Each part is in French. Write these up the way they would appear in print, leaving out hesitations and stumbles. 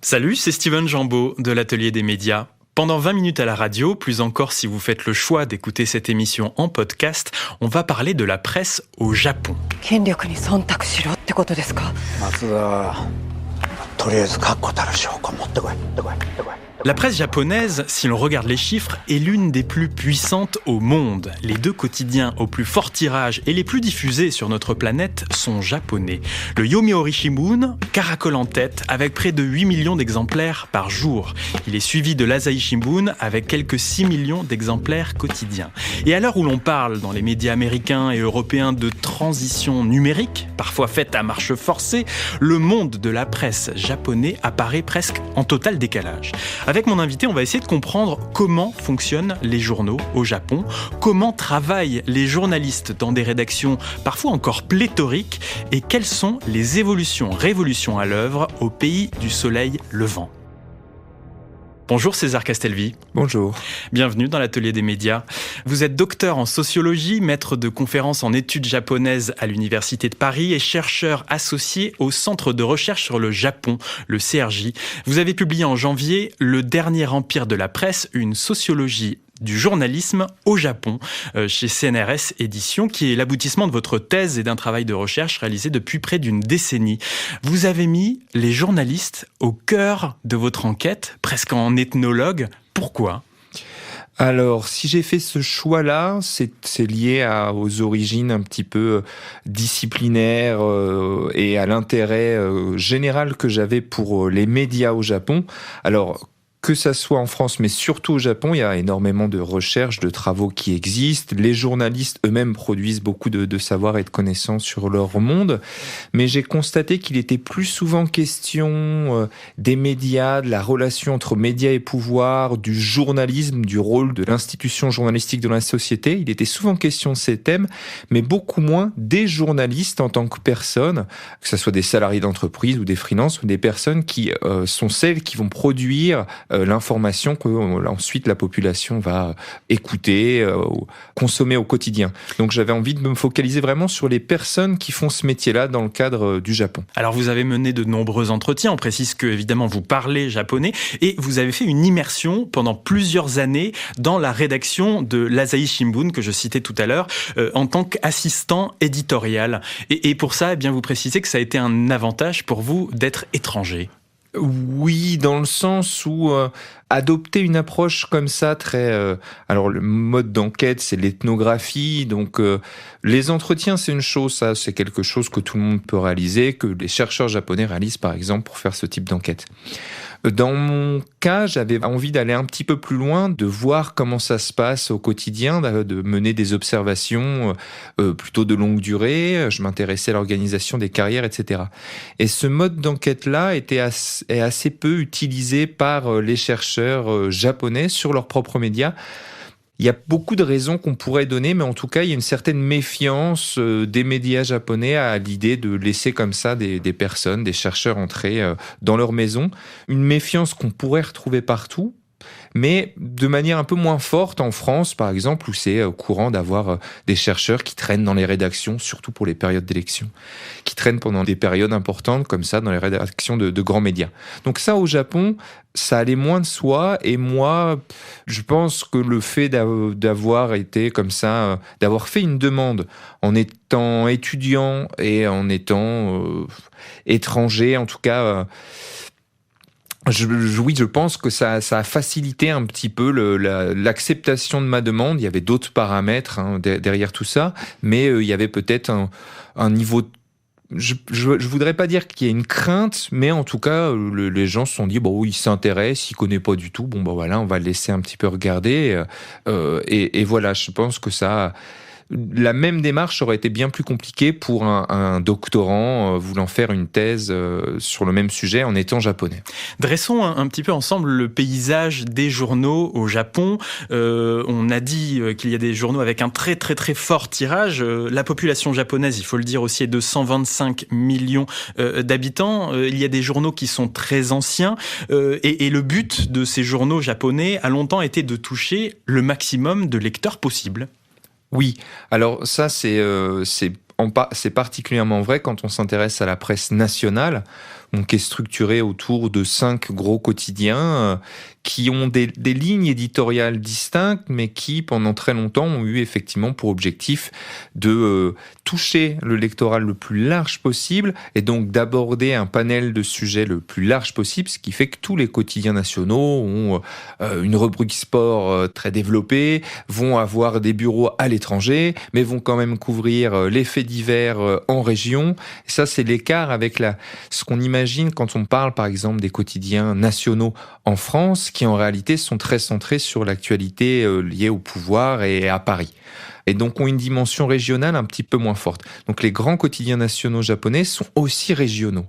Salut, c'est Steven Jambeau de l'Atelier des médias. Pendant 20 minutes à la radio, plus encore si vous faites le choix d'écouter cette émission en podcast, on va parler de la presse au Japon. La presse japonaise, si l'on regarde les chiffres, est l'une des plus puissantes au monde. Les deux quotidiens aux plus forts tirages et les plus diffusés sur notre planète sont japonais. Le Yomiuri Shimbun caracole en tête avec près de 8 millions d'exemplaires par jour. Il est suivi de l'Asahi Shimbun avec quelques 6 millions d'exemplaires quotidiens. Et à l'heure où l'on parle dans les médias américains et européens de transition numérique, parfois faite à marche forcée, le monde de la presse japonais apparaît presque en total décalage. Avec mon invité, on va essayer de comprendre comment fonctionnent les journaux au Japon, comment travaillent les journalistes dans des rédactions parfois encore pléthoriques et quelles sont les révolutions à l'œuvre au pays du soleil levant. Bonjour César Castelvi. Bonjour. Bienvenue dans l'Atelier des médias. Vous êtes docteur en sociologie, maître de conférences en études japonaises à l'Université de Paris et chercheur associé au Centre de recherche sur le Japon, le CRJ. Vous avez publié en janvier Le dernier empire de la presse, une sociologie du journalisme au Japon, chez CNRS Éditions, qui est l'aboutissement de votre thèse et d'un travail de recherche réalisé depuis près d'une décennie. Vous avez mis les journalistes au cœur de votre enquête, presque en ethnologue. Pourquoi ? Alors, si j'ai fait ce choix-là, c'est lié aux origines un petit peu disciplinaires et à l'intérêt général que j'avais pour les médias au Japon. Alors, que ça soit en France, mais surtout au Japon, il y a énormément de recherches, de travaux qui existent. Les journalistes eux-mêmes produisent beaucoup de savoir et de connaissances sur leur monde. Mais j'ai constaté qu'il était plus souvent question des médias, de la relation entre médias et pouvoir, du journalisme, du rôle de l'institution journalistique dans la société. Il était souvent question de ces thèmes, mais beaucoup moins des journalistes en tant que personnes, que ce soit des salariés d'entreprise ou des freelances ou des personnes qui sont celles qui vont produire l'information que ensuite la population va écouter, consommer au quotidien. Donc j'avais envie de me focaliser vraiment sur les personnes qui font ce métier-là dans le cadre du Japon. Alors vous avez mené de nombreux entretiens, on précise que évidemment vous parlez japonais et vous avez fait une immersion pendant plusieurs années dans la rédaction de l'Asahi Shimbun que je citais tout à l'heure en tant qu'assistant éditorial. Et pour ça, eh bien, vous précisez que ça a été un avantage pour vous d'être étranger. Oui, dans le sens où adopter une approche comme ça, alors le mode d'enquête, c'est l'ethnographie, donc les entretiens, c'est une chose, ça, c'est quelque chose que tout le monde peut réaliser, que les chercheurs japonais réalisent par exemple pour faire ce type d'enquête. Dans mon cas, j'avais envie d'aller un petit peu plus loin, de voir comment ça se passe au quotidien, de mener des observations plutôt de longue durée. Je m'intéressais à l'organisation des carrières, etc. Et ce mode d'enquête-là est assez peu utilisé par les chercheurs japonais sur leurs propres médias. Il y a beaucoup de raisons qu'on pourrait donner, mais en tout cas, il y a une certaine méfiance des médias japonais à l'idée de laisser comme ça des personnes, des chercheurs entrer dans leur maison. Une méfiance qu'on pourrait retrouver partout, mais de manière un peu moins forte en France, par exemple, où c'est courant d'avoir des chercheurs qui traînent dans les rédactions, surtout pour les périodes d'élection, qui traînent pendant des périodes importantes comme ça dans les rédactions de grands médias. Donc ça, au Japon, ça allait moins de soi, et moi, je pense que le fait d'avoir été comme ça, d'avoir fait une demande en étant étudiant et en étant étranger, en tout cas... Oui, je pense que ça a facilité un petit peu l'acceptation de ma demande. Il y avait d'autres paramètres derrière tout ça, mais il y avait peut-être un niveau... Je voudrais pas dire qu'il y a une crainte, mais en tout cas, les gens se sont dit, bon, il s'intéresse, il connaît pas du tout, bon, bah voilà, on va le laisser un petit peu regarder. Et voilà, je pense que ça... La même démarche aurait été bien plus compliquée pour un doctorant voulant faire une thèse sur le même sujet en étant japonais. Dressons un petit peu ensemble le paysage des journaux au Japon. On a dit qu'il y a des journaux avec un très très très fort tirage. La population japonaise, il faut le dire aussi, est de 125 millions d'habitants. Il y a des journaux qui sont très anciens et le but de ces journaux japonais a longtemps été de toucher le maximum de lecteurs possible. Oui, alors ça c'est c'est particulièrement vrai quand on s'intéresse à la presse nationale, qui est structurée autour de 5 gros quotidiens qui ont des lignes éditoriales distinctes, mais qui, pendant très longtemps, ont eu effectivement pour objectif de toucher le lectorat le plus large possible et donc d'aborder un panel de sujets le plus large possible, ce qui fait que tous les quotidiens nationaux ont une rubrique sport très développée, vont avoir des bureaux à l'étranger, mais vont quand même couvrir les faits divers en région. Et ça, c'est l'écart avec ce qu'on imagine quand on parle, par exemple, des quotidiens nationaux en France, qui en réalité sont très centrés sur l'actualité liée au pouvoir et à Paris. Et donc ont une dimension régionale un petit peu moins forte. Donc les grands quotidiens nationaux japonais sont aussi régionaux.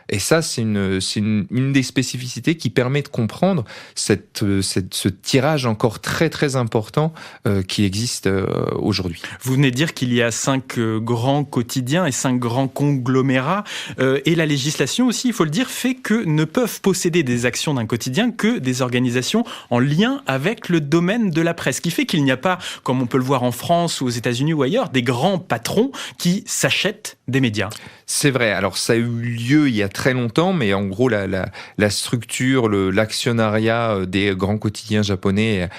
Et ça, c'est une des spécificités qui permet de comprendre ce tirage encore très très important qui existe aujourd'hui. Vous venez de dire qu'il y a 5 grands quotidiens et 5 grands conglomérats. Et la législation aussi, il faut le dire, fait que ne peuvent posséder des actions d'un quotidien que des organisations en lien avec le domaine de la presse. Ce qui fait qu'il n'y a pas, comme on peut le voir en France ou aux États-Unis ou ailleurs, des grands patrons qui s'achètent des médias. C'est vrai. Alors ça a eu lieu il y a très longtemps, mais en gros la structure, l'actionnariat des grands quotidiens japonais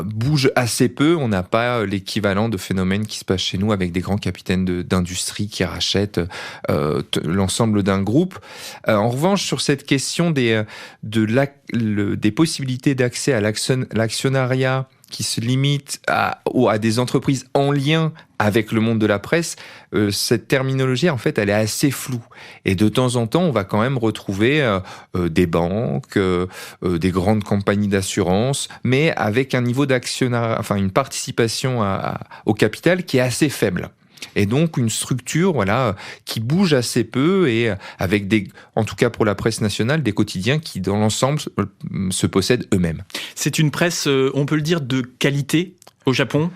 bouge assez peu. On n'a pas l'équivalent de phénomène qui se passe chez nous avec des grands capitaines d'industrie qui rachètent l'ensemble d'un groupe. En revanche, sur cette question des possibilités d'accès à l'actionnariat qui se limite à des entreprises en lien avec le monde de la presse, cette terminologie, en fait, elle est assez floue. Et de temps en temps, on va quand même retrouver des banques, des grandes compagnies d'assurance, mais avec un niveau d'actionnariat, enfin une participation au capital qui est assez faible. Et donc une structure qui bouge assez peu et avec en tout cas pour la presse nationale, des quotidiens qui dans l'ensemble se possèdent eux-mêmes. C'est une presse, on peut le dire, de qualité au Japon ?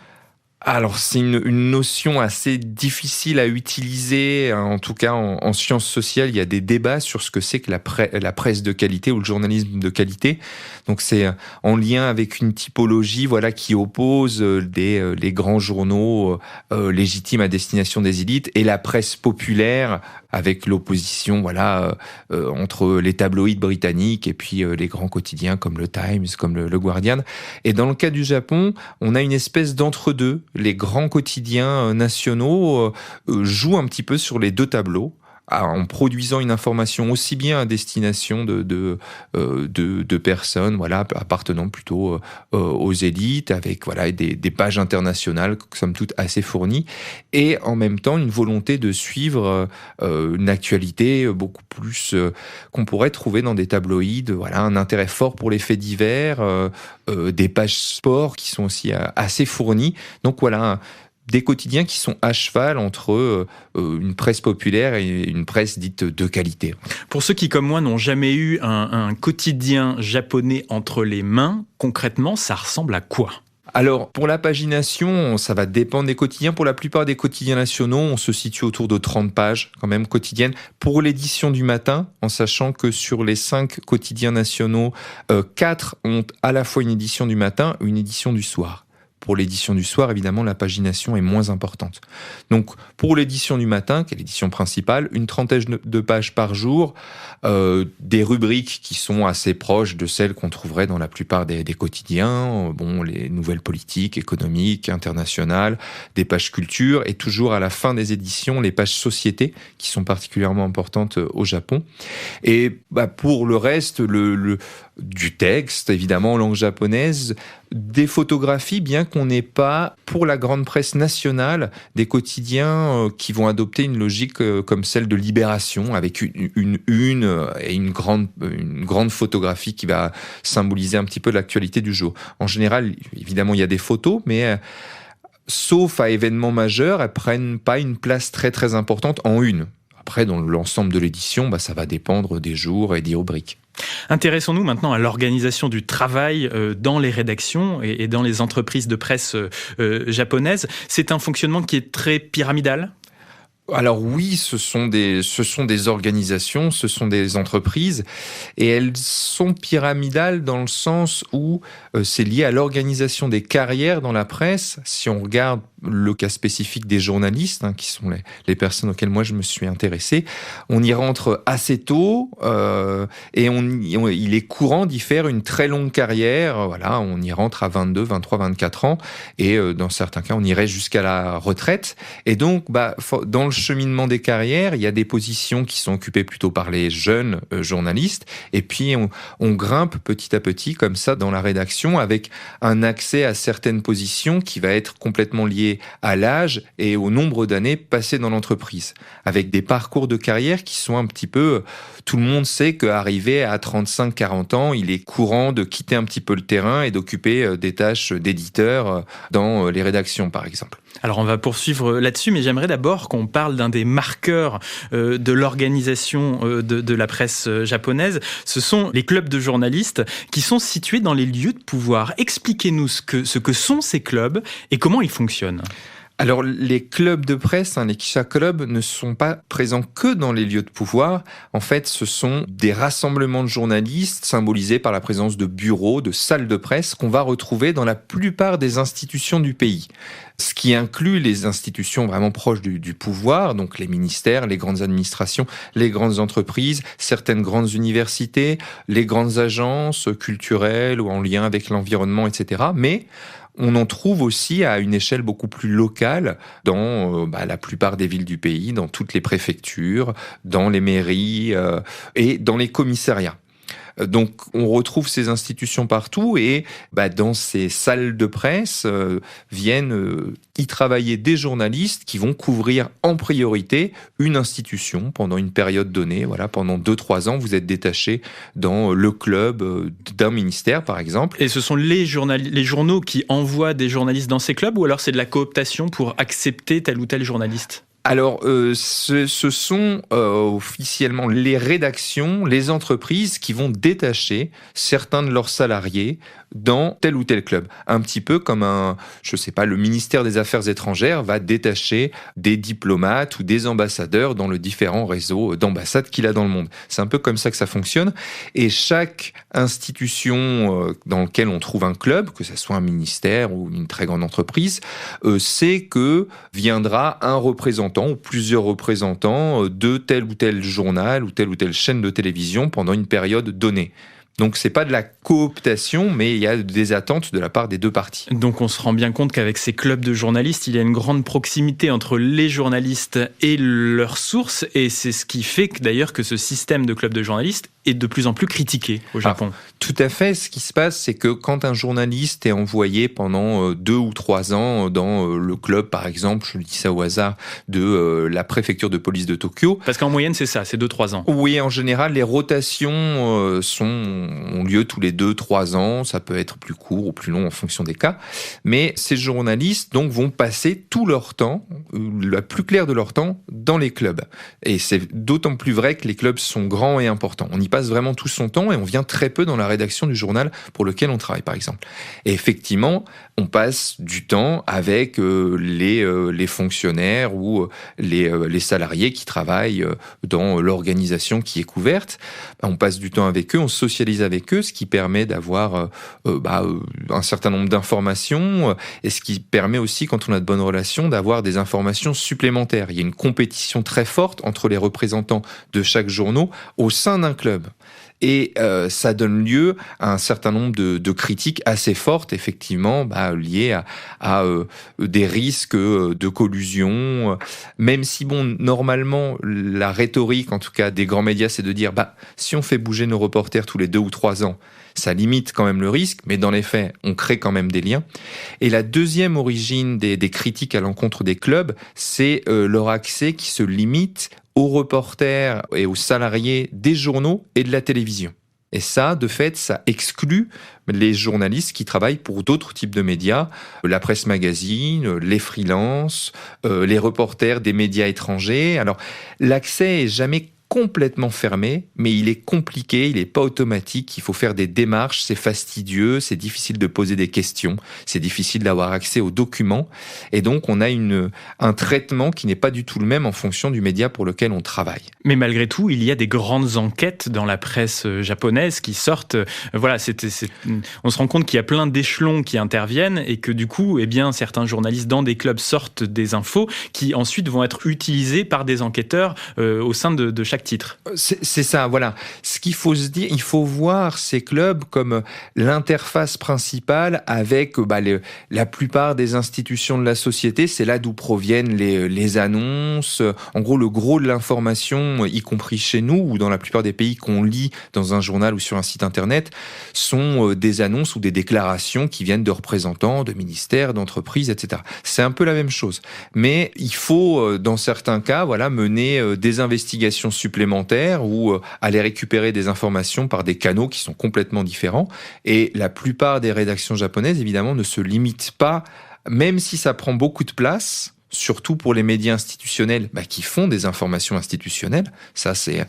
Alors c'est une notion assez difficile à utiliser, en tout cas en sciences sociales, il y a des débats sur ce que c'est que la presse de qualité ou le journalisme de qualité. Donc c'est en lien avec une typologie qui oppose les grands journaux légitimes à destination des élites et la presse populaire avec l'opposition entre les tabloïds britanniques et puis les grands quotidiens comme le Times, comme le Guardian. Et dans le cas du Japon, on a une espèce d'entre-deux. Les grands quotidiens nationaux jouent un petit peu sur les deux tableaux, en produisant une information aussi bien à destination de personnes appartenant plutôt aux élites, avec des pages internationales somme toute assez fournies, et en même temps une volonté de suivre une actualité beaucoup plus qu'on pourrait trouver dans des tabloïds, un intérêt fort pour les faits divers, des pages sport qui sont aussi assez fournies. Donc des quotidiens qui sont à cheval entre une presse populaire et une presse dite de qualité. Pour ceux qui, comme moi, n'ont jamais eu un quotidien japonais entre les mains, concrètement, ça ressemble à quoi ? Alors, pour la pagination, ça va dépendre des quotidiens. Pour la plupart des quotidiens nationaux, on se situe autour de 30 pages, quand même, quotidiennes. Pour l'édition du matin, en sachant que sur les 5 quotidiens nationaux, 4 ont à la fois une édition du matin et une édition du soir. Pour l'édition du soir, évidemment, la pagination est moins importante. Donc, pour l'édition du matin, qui est l'édition principale, une trentaine de pages par jour, des rubriques qui sont assez proches de celles qu'on trouverait dans la plupart des quotidiens, les nouvelles politiques, économiques, internationales, des pages culture, et toujours à la fin des éditions, les pages société, qui sont particulièrement importantes au Japon. Et pour le reste, du texte, évidemment, en langue japonaise, des photographies, bien qu'on n'ait pas, pour la grande presse nationale, des quotidiens qui vont adopter une logique comme celle de Libération, avec une et une grande photographie qui va symboliser un petit peu l'actualité du jour. En général, évidemment, il y a des photos, mais sauf à événements majeurs, elles prennent pas une place très très importante en une. Après, dans l'ensemble de l'édition, ça va dépendre des jours et des rubriques. Intéressons-nous maintenant à l'organisation du travail dans les rédactions et dans les entreprises de presse japonaises. C'est un fonctionnement qui est très pyramidal ? Alors oui, ce sont des organisations, ce sont des entreprises, et elles sont pyramidales dans le sens où c'est lié à l'organisation des carrières dans la presse. Si on regarde le cas spécifique des journalistes, qui sont les personnes auxquelles moi je me suis intéressé, on y rentre assez tôt et il est courant d'y faire une très longue carrière. Voilà, on y rentre à 22, 23, 24 ans et dans certains cas on irait jusqu'à la retraite. Et donc, dans le cheminement des carrières, il y a des positions qui sont occupées plutôt par les jeunes journalistes, et puis on grimpe petit à petit comme ça dans la rédaction avec un accès à certaines positions qui va être complètement lié à l'âge et au nombre d'années passées dans l'entreprise, avec des parcours de carrière qui sont un petit peu... Tout le monde sait qu'arrivé à 35-40 ans, il est courant de quitter un petit peu le terrain et d'occuper des tâches d'éditeur dans les rédactions, par exemple. Alors on va poursuivre là-dessus, mais j'aimerais d'abord qu'on parle d'un des marqueurs de l'organisation de la presse japonaise. Ce sont les clubs de journalistes qui sont situés dans les lieux de pouvoir. Expliquez-nous ce que sont ces clubs et comment ils fonctionnent. Alors, les clubs de presse, les Kisha Clubs, ne sont pas présents que dans les lieux de pouvoir. En fait, ce sont des rassemblements de journalistes symbolisés par la présence de bureaux, de salles de presse qu'on va retrouver dans la plupart des institutions du pays. Ce qui inclut les institutions vraiment proches du pouvoir, donc les ministères, les grandes administrations, les grandes entreprises, certaines grandes universités, les grandes agences culturelles ou en lien avec l'environnement, etc. Mais on en trouve aussi à une échelle beaucoup plus locale dans la plupart des villes du pays, dans toutes les préfectures, dans les mairies et dans les commissariats. Donc, on retrouve ces institutions partout et dans ces salles de presse viennent y travailler des journalistes qui vont couvrir en priorité une institution pendant une période donnée. Voilà, pendant 2-3 ans, vous êtes détaché dans le club d'un ministère, par exemple. Et ce sont les journaux qui envoient des journalistes dans ces clubs, ou alors c'est de la cooptation pour accepter tel ou tel journaliste ? Alors, ce sont officiellement les rédactions, les entreprises qui vont détacher certains de leurs salariés dans tel ou tel club. Un petit peu comme le ministère des Affaires étrangères va détacher des diplomates ou des ambassadeurs dans le différent réseau d'ambassades qu'il a dans le monde. C'est un peu comme ça que ça fonctionne. Et chaque institution dans laquelle on trouve un club, que ce soit un ministère ou une très grande entreprise, sait que viendra un représentant ou plusieurs représentants de tel ou tel journal ou telle chaîne de télévision pendant une période donnée. Donc, c'est pas de la cooptation, mais il y a des attentes de la part des deux parties. Donc, on se rend bien compte qu'avec ces clubs de journalistes, il y a une grande proximité entre les journalistes et leurs sources. Et c'est ce qui fait d'ailleurs que ce système de clubs de journalistes est de plus en plus critiqué au Japon. Alors, tout à fait. Ce qui se passe, c'est que quand un journaliste est envoyé pendant 2 ou 3 ans dans le club, par exemple, je dis ça au hasard, de la préfecture de police de Tokyo. Parce qu'en moyenne, c'est ça, c'est 2-3 ans. Oui, en général, les rotations ont lieu tous les 2-3 ans. Ça peut être plus court ou plus long en fonction des cas. Mais ces journalistes donc vont passer tout leur temps, la plus claire de leur temps, dans les clubs. Et c'est d'autant plus vrai que les clubs sont grands et importants. On y passe vraiment tout son temps et on vient très peu dans la rédaction du journal pour lequel on travaille, par exemple. Et effectivement, on passe du temps avec les fonctionnaires ou les salariés qui travaillent dans l'organisation qui est couverte. On passe du temps avec eux, on socialise avec eux, ce qui permet d'avoir un certain nombre d'informations et ce qui permet aussi, quand on a de bonnes relations, d'avoir des informations supplémentaires. Il y a une compétition très forte entre les représentants de chaque journal au sein d'un club. Et ça donne lieu à un certain nombre de critiques assez fortes, effectivement, liées à des risques de collusion. Même si, normalement, la rhétorique, en tout cas, des grands médias, c'est de dire, si on fait bouger nos reporters tous les 2 ou 3 ans, ça limite quand même le risque, mais dans les faits, on crée quand même des liens. Et la deuxième origine des critiques à l'encontre des clubs, c'est leur accès qui se limite aux reporters et aux salariés des journaux et de la télévision. Et ça, de fait, ça exclut les journalistes qui travaillent pour d'autres types de médias, la presse magazine, les freelances, les reporters des médias étrangers. Alors, l'accès est jamais complètement fermé, mais il est compliqué, il n'est pas automatique, il faut faire des démarches, c'est fastidieux, c'est difficile de poser des questions, c'est difficile d'avoir accès aux documents, et donc on a un traitement qui n'est pas du tout le même en fonction du média pour lequel on travaille. Mais malgré tout, il y a des grandes enquêtes dans la presse japonaise qui sortent. Voilà, on se rend compte qu'il y a plein d'échelons qui interviennent et que du coup, certains journalistes dans des clubs sortent des infos qui ensuite vont être utilisées par des enquêteurs au sein de chaque titre. C'est ça, voilà. Ce qu'il faut se dire, il faut voir ces clubs comme l'interface principale avec la plupart des institutions de la société. C'est là d'où proviennent les annonces. En gros, le gros de l'information, y compris chez nous ou dans la plupart des pays qu'on lit dans un journal ou sur un site internet, sont des annonces ou des déclarations qui viennent de représentants, de ministères, d'entreprises, etc. C'est un peu la même chose. Mais il faut, dans certains cas, mener des investigations supplémentaires ou aller récupérer des informations par des canaux qui sont complètement différents. Et la plupart des rédactions japonaises, évidemment, ne se limitent pas, même si ça prend beaucoup de place, surtout pour les médias institutionnels qui font des informations institutionnelles. Ça, c'est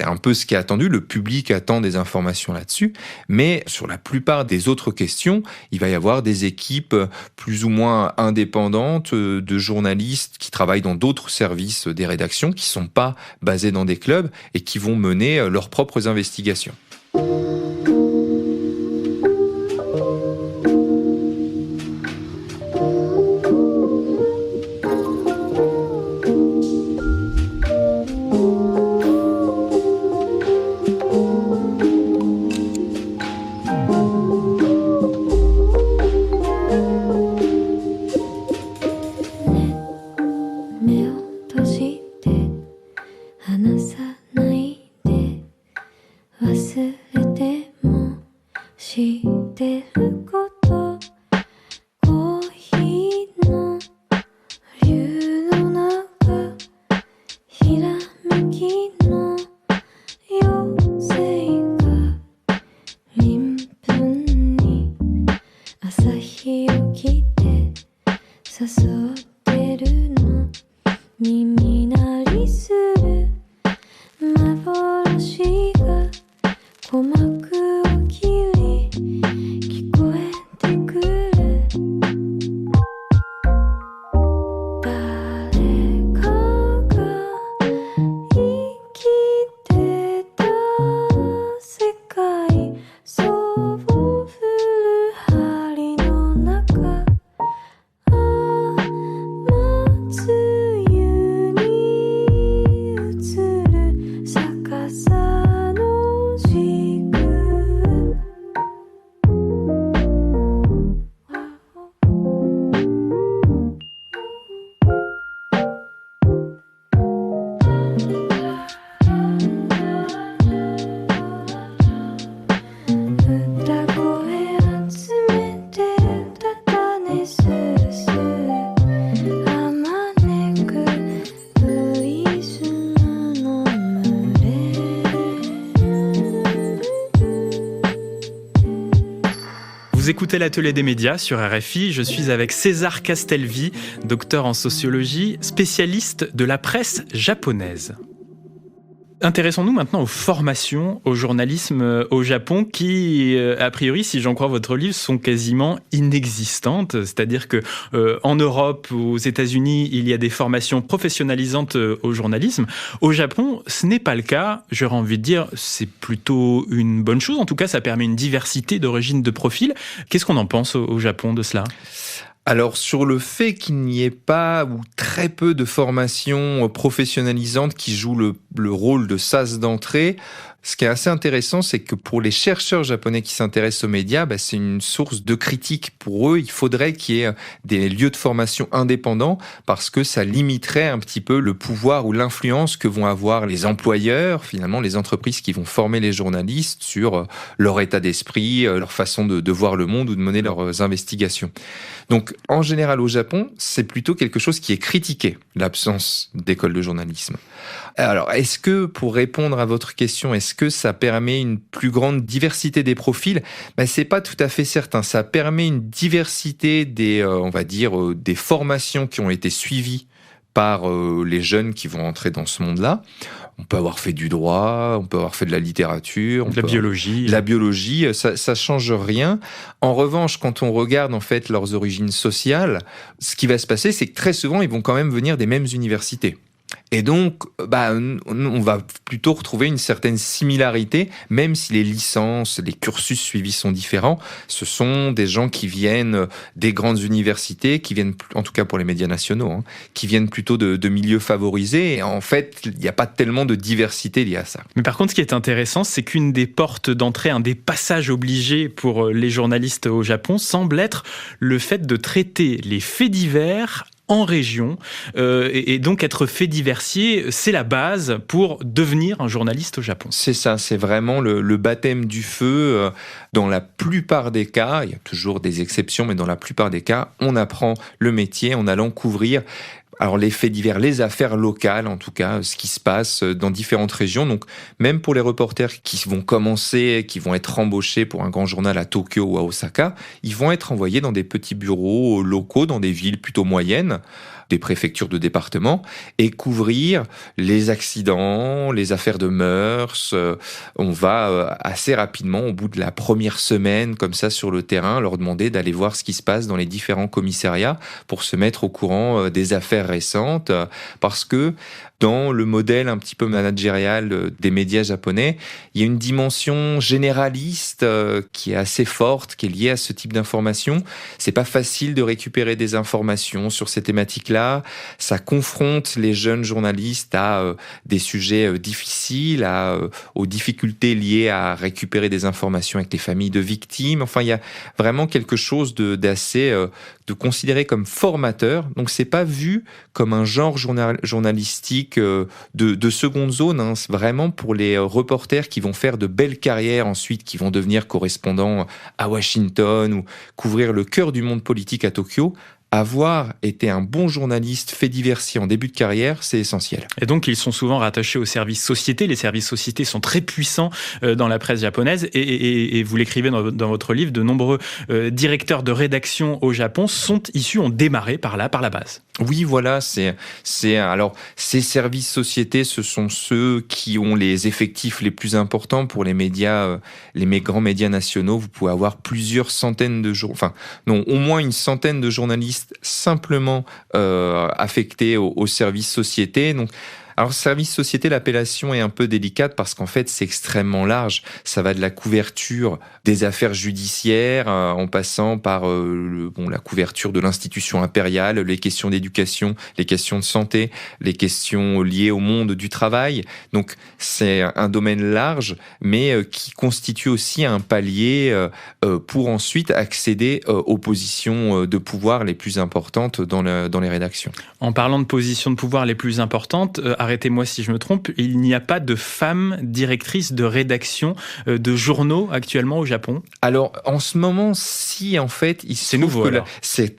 un peu ce qui est attendu. Le public attend des informations là-dessus. Mais sur la plupart des autres questions, il va y avoir des équipes plus ou moins indépendantes de journalistes qui travaillent dans d'autres services des rédactions, qui ne sont pas basés dans des clubs et qui vont mener leurs propres investigations. Vous écoutez l'Atelier des médias sur RFI. Je suis avec César Castelvi, docteur en sociologie, spécialiste de la presse japonaise. Intéressons-nous maintenant aux formations au journalisme au Japon qui, a priori, si j'en crois votre livre, sont quasiment inexistantes. C'est-à-dire que en Europe, aux États-Unis, il y a des formations professionnalisantes au journalisme. Au Japon, ce n'est pas le cas. J'aurais envie de dire, c'est plutôt une bonne chose. En tout cas, ça permet une diversité d'origine de profil. Qu'est-ce qu'on en pense au Japon de cela ? Alors, sur le fait qu'il n'y ait pas ou très peu de formations professionnalisantes qui jouent le rôle de sas d'entrée, ce qui est assez intéressant, c'est que pour les chercheurs japonais qui s'intéressent aux médias, c'est une source de critique pour eux. Il faudrait qu'il y ait des lieux de formation indépendants parce que ça limiterait un petit peu le pouvoir ou l'influence que vont avoir les employeurs, finalement les entreprises qui vont former les journalistes sur leur état d'esprit, leur façon de voir le monde ou de mener leurs investigations. Donc, en général, au Japon, c'est plutôt quelque chose qui est critiqué, l'absence d'école de journalisme. Alors, est-ce que, pour répondre à votre question, est-ce que ça permet une plus grande diversité des profils ? C'est pas tout à fait certain. Ça permet une diversité des, on va dire, des formations qui ont été suivies par les jeunes qui vont entrer dans ce monde-là. On peut avoir fait du droit, on peut avoir fait de la littérature, de la biologie, ça change rien. En revanche, quand on regarde en fait leurs origines sociales, ce qui va se passer, c'est que très souvent, ils vont quand même venir des mêmes universités. Et donc, on va plutôt retrouver une certaine similarité, même si les licences, les cursus suivis sont différents. Ce sont des gens qui viennent des grandes universités, qui viennent, en tout cas pour les médias nationaux, qui viennent plutôt de milieux favorisés. Et en fait, il n'y a pas tellement de diversité liée à ça. Mais par contre, ce qui est intéressant, c'est qu'une des portes d'entrée, un des passages obligés pour les journalistes au Japon, semble être le fait de traiter les faits divers en région, et donc être fait diversier, c'est la base pour devenir un journaliste au Japon. C'est ça, c'est vraiment le baptême du feu. Dans la plupart des cas, il y a toujours des exceptions, mais dans la plupart des cas, on apprend le métier en allant couvrir les faits divers, les affaires locales, en tout cas, ce qui se passe dans différentes régions. Donc, même pour les reporters qui vont commencer, qui vont être embauchés pour un grand journal à Tokyo ou à Osaka, ils vont être envoyés dans des petits bureaux locaux, dans des villes plutôt moyennes, des préfectures de département, et couvrir les accidents, les affaires de mœurs. On va assez rapidement, au bout de la première semaine, comme ça, sur le terrain, leur demander d'aller voir ce qui se passe dans les différents commissariats pour se mettre au courant des affaires récentes, parce que dans le modèle un petit peu managérial des médias japonais, il y a une dimension généraliste qui est assez forte, qui est liée à ce type d'informations. C'est pas facile de récupérer des informations sur ces thématiques-là. Ça confronte les jeunes journalistes à des sujets difficiles, aux difficultés liées à récupérer des informations avec les familles de victimes. Enfin, il y a vraiment quelque chose d'assez de considéré comme formateur. Donc, c'est pas vu comme un genre journalistique de seconde zone. C'est vraiment pour les reporters qui vont faire de belles carrières ensuite, qui vont devenir correspondants à Washington ou couvrir le cœur du monde politique à Tokyo. Avoir été un bon journaliste fait diversier en début de carrière, c'est essentiel. Et donc, ils sont souvent rattachés aux services sociétés. Les services sociétés sont très puissants dans la presse japonaise. Et vous l'écrivez dans votre livre, de nombreux directeurs de rédaction au Japon ont démarré par la base. Oui, voilà, alors ces services sociétés, ce sont ceux qui ont les effectifs les plus importants pour les médias, les grands médias nationaux. Vous pouvez avoir plusieurs centaines de au moins une centaine de journalistes simplement affectés aux services sociétés. Donc, alors, service société, l'appellation est un peu délicate parce qu'en fait, c'est extrêmement large. Ça va de la couverture des affaires judiciaires en passant par la couverture de l'institution impériale, les questions d'éducation, les questions de santé, les questions liées au monde du travail. Donc, c'est un domaine large, mais qui constitue aussi un palier pour ensuite accéder aux positions de pouvoir les plus importantes dans les rédactions. En parlant de positions de pouvoir les plus importantes, arrêtez-moi si je me trompe, il n'y a pas de femmes directrices de rédaction de journaux actuellement au Japon ? Alors, en ce moment, si, en fait, c'est nouveau. C'est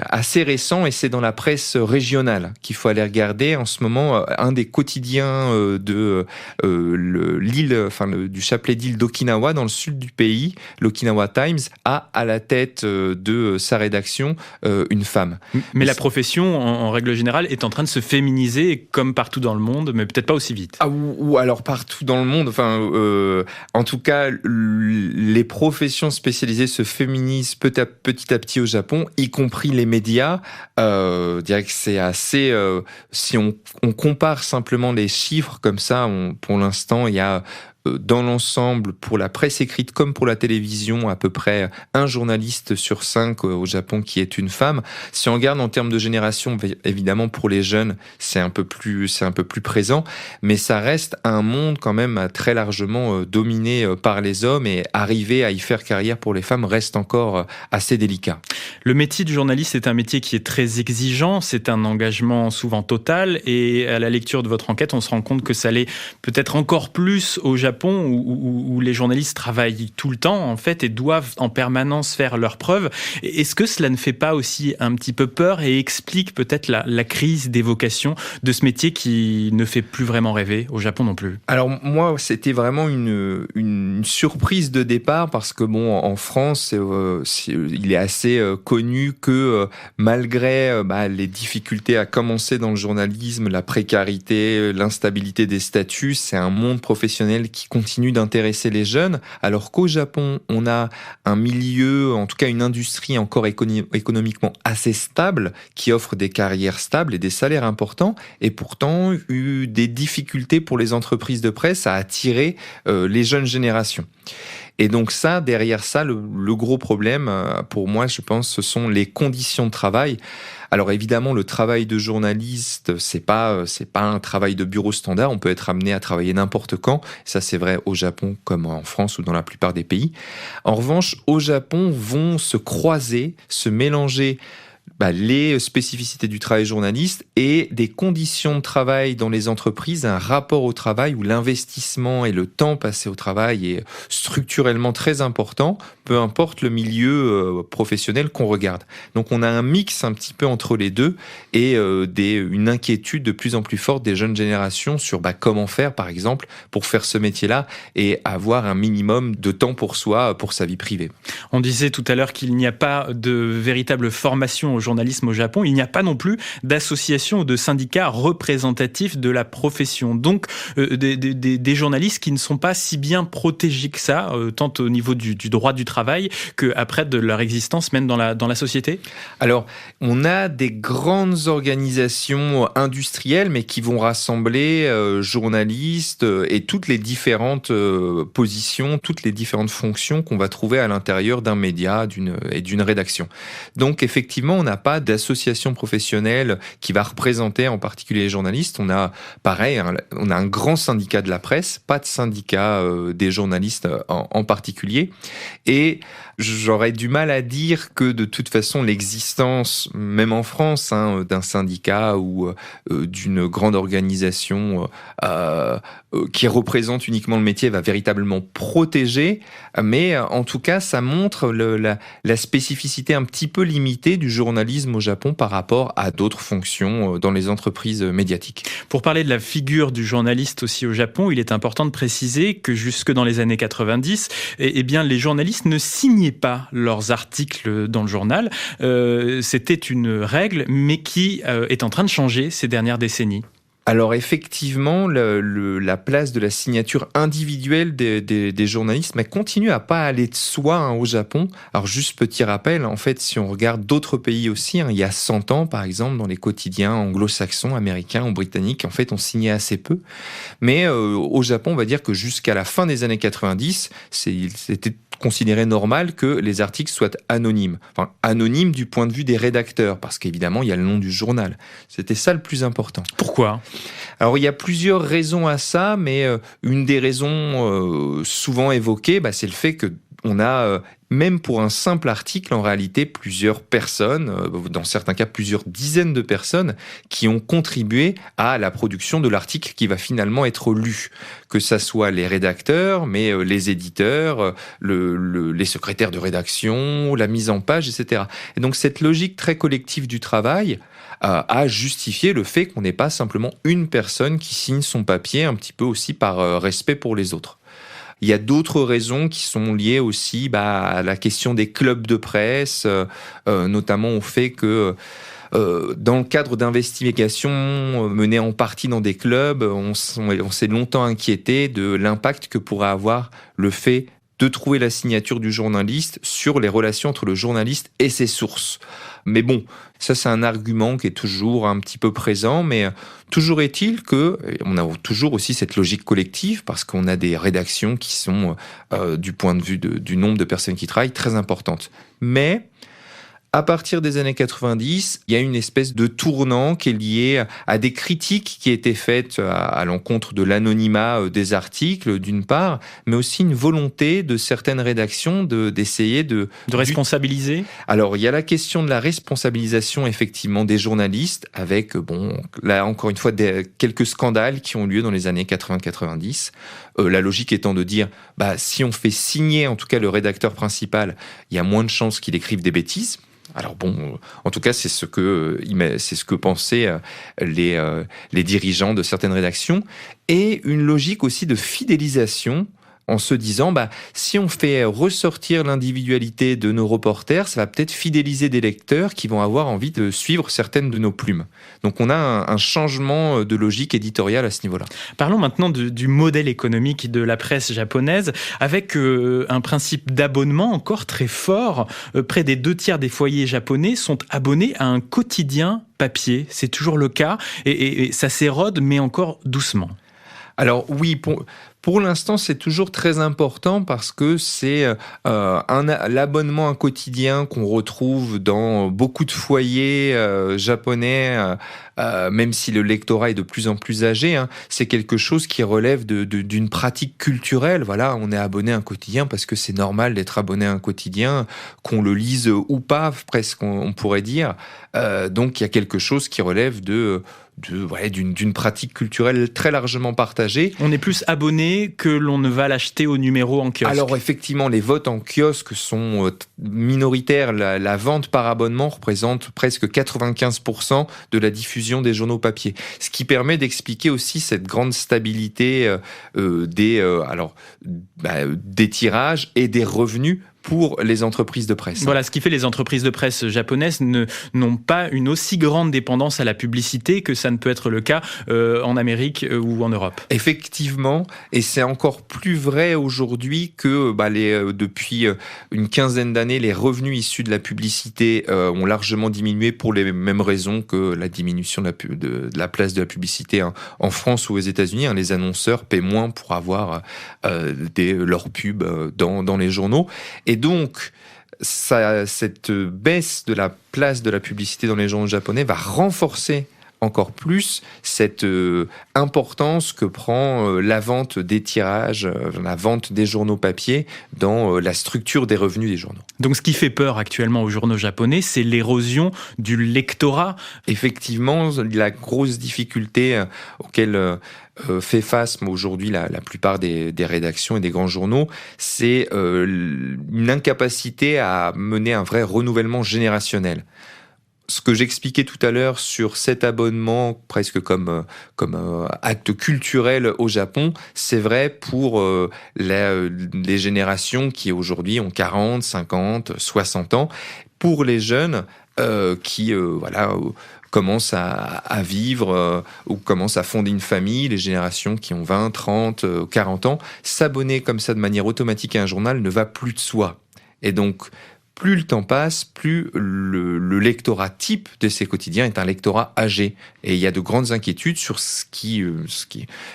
assez récent et c'est dans la presse régionale qu'il faut aller regarder. En ce moment, un des quotidiens de du chapelet d'île d'Okinawa, dans le sud du pays, l'Okinawa Times, a à la tête de sa rédaction une femme. Mais la profession, en règle générale, est en train de se féminiser comme partout dans le monde, mais peut-être pas aussi vite. Ou alors partout dans le monde. En tout cas, les professions spécialisées se féminisent petit à petit au Japon, y compris les médias. Je dirais que c'est assez... si on compare simplement les chiffres comme ça, pour l'instant, il y a... dans l'ensemble, pour la presse écrite comme pour la télévision, à peu près un journaliste sur 5 au Japon qui est une femme. Si on regarde en termes de génération, évidemment pour les jeunes, c'est un peu plus présent, mais ça reste un monde quand même très largement dominé par les hommes, et arriver à y faire carrière pour les femmes reste encore assez délicat. Le métier de journaliste est un métier qui est très exigeant, c'est un engagement souvent total, et à la lecture de votre enquête, on se rend compte que ça l'est peut-être encore plus au Japon Japon où les journalistes travaillent tout le temps en fait et doivent en permanence faire leurs preuves. Est-ce que cela ne fait pas aussi un petit peu peur et explique peut-être la crise des vocations de ce métier qui ne fait plus vraiment rêver au Japon non plus? Alors moi, c'était vraiment une surprise de départ parce que en France, il est assez connu que malgré les difficultés à commencer dans le journalisme, la précarité, l'instabilité des statuts, c'est un monde professionnel qui continue d'intéresser les jeunes, alors qu'au Japon, on a un milieu, en tout cas une industrie encore économiquement assez stable, qui offre des carrières stables et des salaires importants, et pourtant eu des difficultés pour les entreprises de presse à attirer les jeunes générations. Et donc derrière ça, le gros problème, pour moi, je pense, ce sont les conditions de travail. Alors évidemment, le travail de journaliste, c'est pas un travail de bureau standard. On peut être amené à travailler n'importe quand. Ça, c'est vrai au Japon comme en France ou dans la plupart des pays. En revanche, au Japon, vont se croiser, se mélanger les spécificités du travail journaliste et des conditions de travail dans les entreprises, un rapport au travail où l'investissement et le temps passé au travail est structurellement très important, peu importe le milieu professionnel qu'on regarde. Donc on a un mix un petit peu entre les deux et une inquiétude de plus en plus forte des jeunes générations sur comment faire, par exemple, pour faire ce métier-là et avoir un minimum de temps pour soi, pour sa vie privée. On disait tout à l'heure qu'il n'y a pas de véritable formation au journalisme au Japon. Il n'y a pas non plus d'association ou de syndicat représentatif de la profession. Donc, des journalistes qui ne sont pas si bien protégés que ça, tant au niveau du droit du travail qu'après de leur existence même dans la société. Alors, on a des grandes organisations industrielles, mais qui vont rassembler journalistes et toutes les différentes positions, toutes les différentes fonctions qu'on va trouver à l'intérieur d'un média et d'une rédaction. Donc, effectivement, on n'a pas d'association professionnelle qui va représenter en particulier les journalistes. On a, pareil, on a un grand syndicat de la presse, pas de syndicat des journalistes en particulier. Et j'aurais du mal à dire que de toute façon l'existence, même en France, d'un syndicat ou d'une grande organisation qui représente uniquement le métier va véritablement protéger. Mais en tout cas, ça montre la spécificité un petit peu limitée du journalisme au Japon par rapport à d'autres fonctions dans les entreprises médiatiques. Pour parler de la figure du journaliste aussi au Japon, il est important de préciser que jusque dans les années 90, les journalistes ne signaient pas leurs articles dans le journal. C'était une règle, mais qui est en train de changer ces dernières décennies. Alors effectivement, la place de la signature individuelle des journalistes continue à pas aller de soi au Japon. Alors juste petit rappel, en fait, si on regarde d'autres pays aussi, il y a 100 ans par exemple, dans les quotidiens anglo-saxons, américains ou britanniques, en fait, on signait assez peu. Mais au Japon, on va dire que jusqu'à la fin des années 90, c'était considéré normal que les articles soient anonymes. Enfin, anonymes du point de vue des rédacteurs, parce qu'évidemment, il y a le nom du journal. C'était ça le plus important. Pourquoi ? Alors, il y a plusieurs raisons à ça, mais une des raisons souvent évoquées, c'est le fait que on a, même pour un simple article, en réalité, plusieurs personnes, dans certains cas plusieurs dizaines de personnes, qui ont contribué à la production de l'article qui va finalement être lu. Que ça soit les rédacteurs, mais les éditeurs, les secrétaires de rédaction, la mise en page, etc. Et donc cette logique très collective du travail a justifié le fait qu'on n'ait pas simplement une personne qui signe son papier, un petit peu aussi par respect pour les autres. Il y a d'autres raisons qui sont liées aussi à la question des clubs de presse, notamment au fait que dans le cadre d'investigations menées en partie dans des clubs, on s'est longtemps inquiété de l'impact que pourrait avoir le fait de trouver la signature du journaliste sur les relations entre le journaliste et ses sources. Mais bon, ça c'est un argument qui est toujours un petit peu présent, mais toujours est-il qu'on a toujours aussi cette logique collective, parce qu'on a des rédactions qui sont, du point de vue du nombre de personnes qui travaillent, très importantes. Mais à partir des années 90, il y a une espèce de tournant qui est lié à des critiques qui étaient faites à l'encontre de l'anonymat des articles, d'une part, mais aussi une volonté de certaines rédactions d'essayer de responsabiliser. Alors, il y a la question de la responsabilisation, effectivement, des journalistes, avec, là, encore une fois, quelques scandales qui ont lieu dans les années 80-90, La logique étant de dire, si on fait signer en tout cas le rédacteur principal, il y a moins de chances qu'il écrive des bêtises. Alors bon, en tout cas, c'est ce que pensaient les dirigeants de certaines rédactions. Et une logique aussi de fidélisation, en se disant, si on fait ressortir l'individualité de nos reporters, ça va peut-être fidéliser des lecteurs qui vont avoir envie de suivre certaines de nos plumes. Donc on a un changement de logique éditoriale à ce niveau-là. Parlons maintenant du modèle économique de la presse japonaise, avec un principe d'abonnement encore très fort. Près des 2/3 des foyers japonais sont abonnés à un quotidien papier. C'est toujours le cas, et ça s'érode, mais encore doucement. Alors oui, pour l'instant, c'est toujours très important parce que c'est l'abonnement à un quotidien qu'on retrouve dans beaucoup de foyers japonais, même si le lectorat est de plus en plus âgé. C'est quelque chose qui relève d'une pratique culturelle. Voilà, on est abonné à un quotidien parce que c'est normal d'être abonné à un quotidien, qu'on le lise ou pas, presque on pourrait dire. Donc il y a quelque chose qui relève d'une pratique culturelle très largement partagée. On est plus abonné que l'on ne va l'acheter au numéro en kiosque. Alors effectivement, les votes en kiosque sont minoritaires. La vente par abonnement représente presque 95% de la diffusion des journaux papier. Ce qui permet d'expliquer aussi cette grande stabilité des tirages et des revenus pour les entreprises de presse. Voilà, ce qui fait les entreprises de presse japonaises n'ont pas une aussi grande dépendance à la publicité que ça ne peut être le cas en Amérique ou en Europe. Effectivement, et c'est encore plus vrai aujourd'hui que depuis une quinzaine d'années, les revenus issus de la publicité ont largement diminué pour les mêmes raisons que la diminution de la place de la publicité en France ou aux États-Unis. Les annonceurs paient moins pour avoir leurs pubs dans les journaux. Et donc, cette baisse de la place de la publicité dans les journaux japonais va renforcer encore plus cette importance que prend la vente des tirages, la vente des journaux papier dans la structure des revenus des journaux. Donc ce qui fait peur actuellement aux journaux japonais, c'est l'érosion du lectorat. Effectivement, la grosse difficulté auquel fait face aujourd'hui la plupart des rédactions et des grands journaux, c'est une incapacité à mener un vrai renouvellement générationnel. Ce que j'expliquais tout à l'heure sur cet abonnement presque comme acte culturel au Japon, c'est vrai pour les générations qui aujourd'hui ont 40, 50, 60 ans. Pour les jeunes qui commencent à vivre ou commencent à fonder une famille, les générations qui ont 20, 30, 40 ans, s'abonner comme ça de manière automatique à un journal ne va plus de soi. Et donc, plus le temps passe, plus le lectorat type de ces quotidiens est un lectorat âgé. Et il y a de grandes inquiétudes sur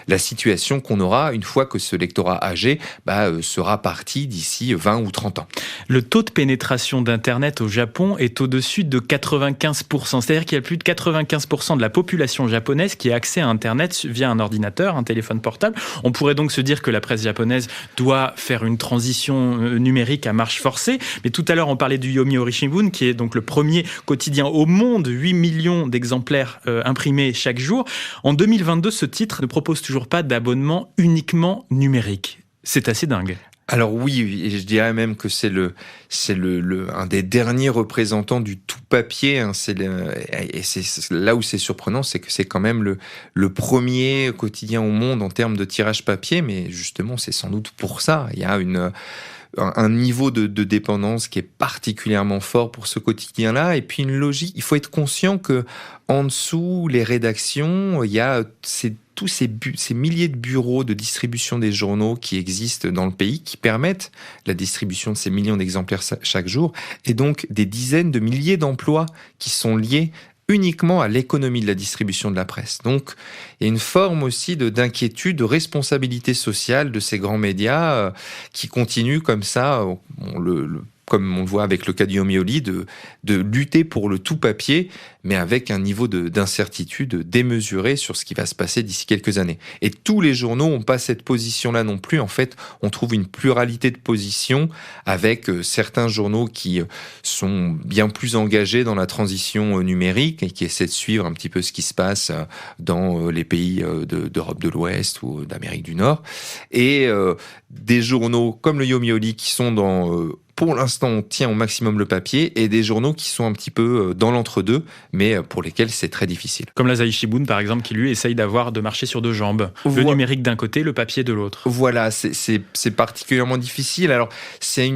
la situation qu'on aura une fois que ce lectorat âgé sera parti d'ici 20 ou 30 ans. Le taux de pénétration d'Internet au Japon est au-dessus de 95%. C'est-à-dire qu'il y a plus de 95% de la population japonaise qui a accès à Internet via un ordinateur, un téléphone portable. On pourrait donc se dire que la presse japonaise doit faire une transition numérique à marche forcée. Mais tout à l'heure, on parlait du Yomiuri Shimbun, qui est donc le premier quotidien au monde, 8 millions d'exemplaires imprimés chaque jour. En 2022, ce titre ne propose toujours pas d'abonnement uniquement numérique. C'est assez dingue. Alors oui, et je dirais même que c'est un des derniers représentants du tout papier. Et c'est là où c'est surprenant, c'est que c'est quand même le premier quotidien au monde en termes de tirage papier. Mais justement, c'est sans doute pour ça. Il y a un niveau de dépendance qui est particulièrement fort pour ce quotidien-là. Et puis une logique, il faut être conscient que en dessous, les rédactions, il y a tous ces milliers de bureaux de distribution des journaux qui existent dans le pays, qui permettent la distribution de ces millions d'exemplaires chaque jour, et donc des dizaines de milliers d'emplois qui sont liés uniquement à l'économie de la distribution de la presse. Donc, il y a une forme aussi d'inquiétude, de responsabilité sociale de ces grands médias qui continuent comme ça. comme on le voit avec le cas du Yomiuri, de lutter pour le tout papier, mais avec un niveau d'incertitude démesuré sur ce qui va se passer d'ici quelques années. Et tous les journaux n'ont pas cette position-là non plus. En fait, on trouve une pluralité de positions avec certains journaux qui sont bien plus engagés dans la transition numérique et qui essaient de suivre un petit peu ce qui se passe dans les pays d'Europe de l'Ouest ou d'Amérique du Nord. Et des journaux comme le Yomiuri qui sont pour l'instant, on tient au maximum le papier, et des journaux qui sont un petit peu dans l'entre-deux, mais pour lesquels c'est très difficile. Comme l'Asahi Shimbun, par exemple, qui lui essaye de marcher sur deux jambes. Le numérique d'un côté, le papier de l'autre. Voilà, c'est particulièrement difficile. Alors, c'est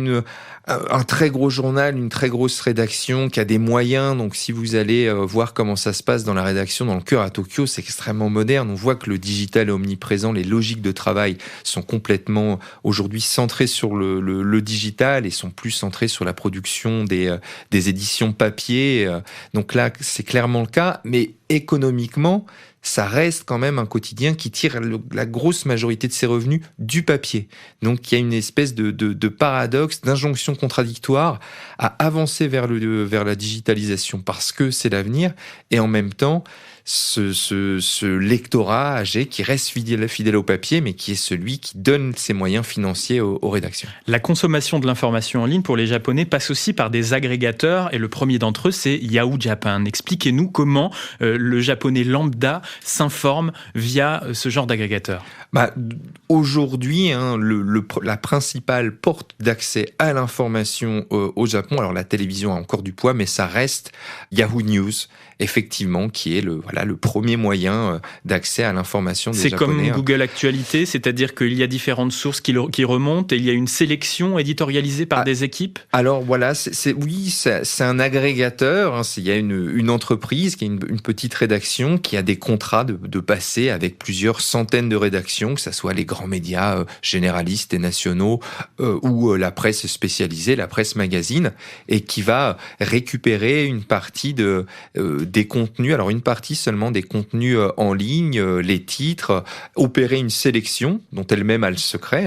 un très gros journal, une très grosse rédaction qui a des moyens. Donc, si vous allez voir comment ça se passe dans la rédaction, dans le cœur à Tokyo, c'est extrêmement moderne. On voit que le digital est omniprésent. Les logiques de travail sont complètement aujourd'hui centrées sur le digital et sont plus centrées sur la production des éditions papier. Donc là, c'est clairement le cas. Mais économiquement, ça reste quand même un quotidien qui tire la grosse majorité de ses revenus du papier. Donc il y a une espèce de paradoxe, d'injonction contradictoire à avancer vers la digitalisation parce que c'est l'avenir, et en même temps ce lectorat âgé qui reste fidèle au papier, mais qui est celui qui donne ses moyens financiers aux rédactions. La consommation de l'information en ligne pour les Japonais passe aussi par des agrégateurs, et le premier d'entre eux, c'est Yahoo Japan. Expliquez-nous comment le Japonais lambda s'informe via ce genre d'agrégateur. Aujourd'hui, la principale porte d'accès à l'information au Japon, alors la télévision a encore du poids, mais ça reste Yahoo News, effectivement, qui est le premier moyen d'accès à l'information des Japonais. C'est comme Google Actualité, c'est-à-dire qu'il y a différentes sources qui remontent et il y a une sélection éditorialisée par des équipes. Alors voilà, c'est un agrégateur. Il y a une entreprise qui a une petite rédaction qui a des contrats de passer avec plusieurs centaines de rédactions, que ce soit les grands médias généralistes et nationaux ou la presse spécialisée, la presse magazine, et qui va récupérer une partie des contenus, alors une partie seulement des contenus en ligne, les titres, opérer une sélection dont elle-même a le secret,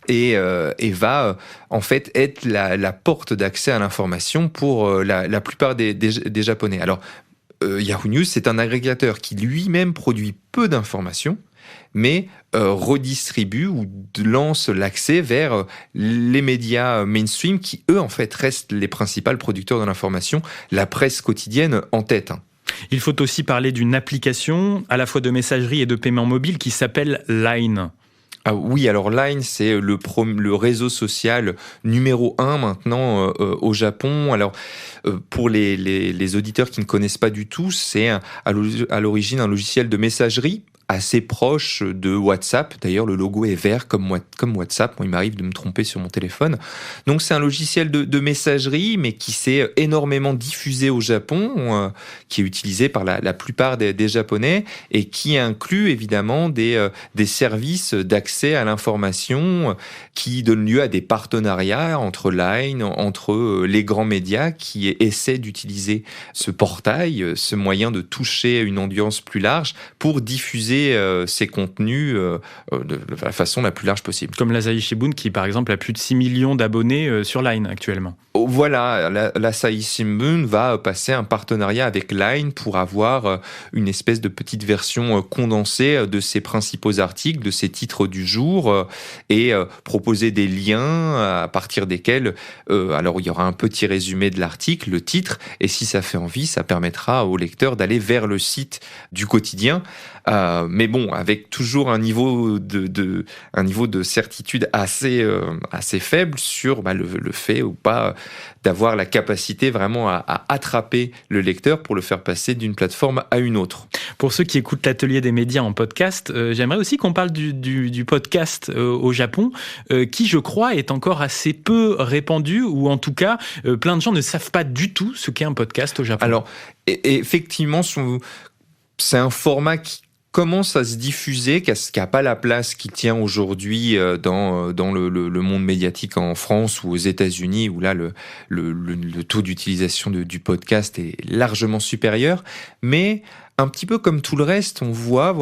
et va en fait être la porte d'accès à l'information pour la plupart des Japonais. Alors Yahoo News, c'est un agrégateur qui lui-même produit peu d'informations, mais redistribue ou lance l'accès vers les médias mainstream qui, eux, en fait, restent les principaux producteurs de l'information, la presse quotidienne en tête. Il faut aussi parler d'une application, à la fois de messagerie et de paiement mobile, qui s'appelle Line. Ah oui, alors Line, c'est le réseau social numéro 1 maintenant au Japon. Alors, pour les auditeurs qui ne connaissent pas du tout, c'est à l'origine un logiciel de messagerie assez proche de WhatsApp. D'ailleurs, le logo est vert comme WhatsApp. Moi, il m'arrive de me tromper sur mon téléphone. Donc, c'est un logiciel de messagerie, mais qui s'est énormément diffusé au Japon, qui est utilisé par la plupart des Japonais et qui inclut évidemment des services d'accès à l'information qui donnent lieu à des partenariats entre Line, entre les grands médias qui essaient d'utiliser ce portail, ce moyen de toucher une audience plus large pour diffuser ces contenus de la façon la plus large possible. Comme l'Asahi Shimbun qui, par exemple, a plus de 6 millions d'abonnés sur Line actuellement. Voilà, l'Asahi Shimbun va passer un partenariat avec Line pour avoir une espèce de petite version condensée de ses principaux articles, de ses titres du jour, et proposer des liens à partir desquels, alors il y aura un petit résumé de l'article, le titre, et si ça fait envie, ça permettra au lecteur d'aller vers le site du quotidien. Mais bon, avec toujours un niveau de certitude assez faible sur le fait ou pas d'avoir la capacité vraiment à attraper le lecteur pour le faire passer d'une plateforme à une autre. Pour ceux qui écoutent l'Atelier des médias en podcast, j'aimerais aussi qu'on parle du podcast au Japon, qui, je crois, est encore assez peu répandu, ou en tout cas, plein de gens ne savent pas du tout ce qu'est un podcast au Japon. Alors, effectivement, c'est un format qui commence à se diffuser, qui n'a pas la place qu'il tient aujourd'hui dans le monde médiatique en France ou aux États-Unis, où là, le taux d'utilisation du podcast est largement supérieur. Mais un petit peu comme tout le reste, on voit,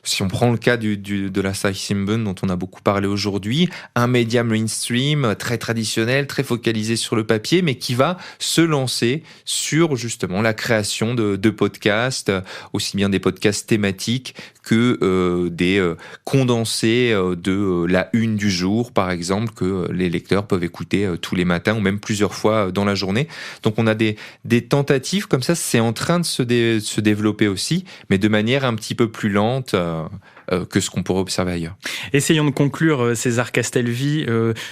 si on prend le cas de l'Asahi Shimbun dont on a beaucoup parlé aujourd'hui, un média mainstream très traditionnel, très focalisé sur le papier, mais qui va se lancer sur justement la création de podcasts, aussi bien des podcasts thématiques que des condensés de la une du jour, par exemple, que les lecteurs peuvent écouter tous les matins ou même plusieurs fois dans la journée. Donc on a des tentatives comme ça, c'est en train de se développer aussi, mais de manière un petit peu plus lente que ce qu'on pourrait observer ailleurs. Essayons de conclure, César Castelvi.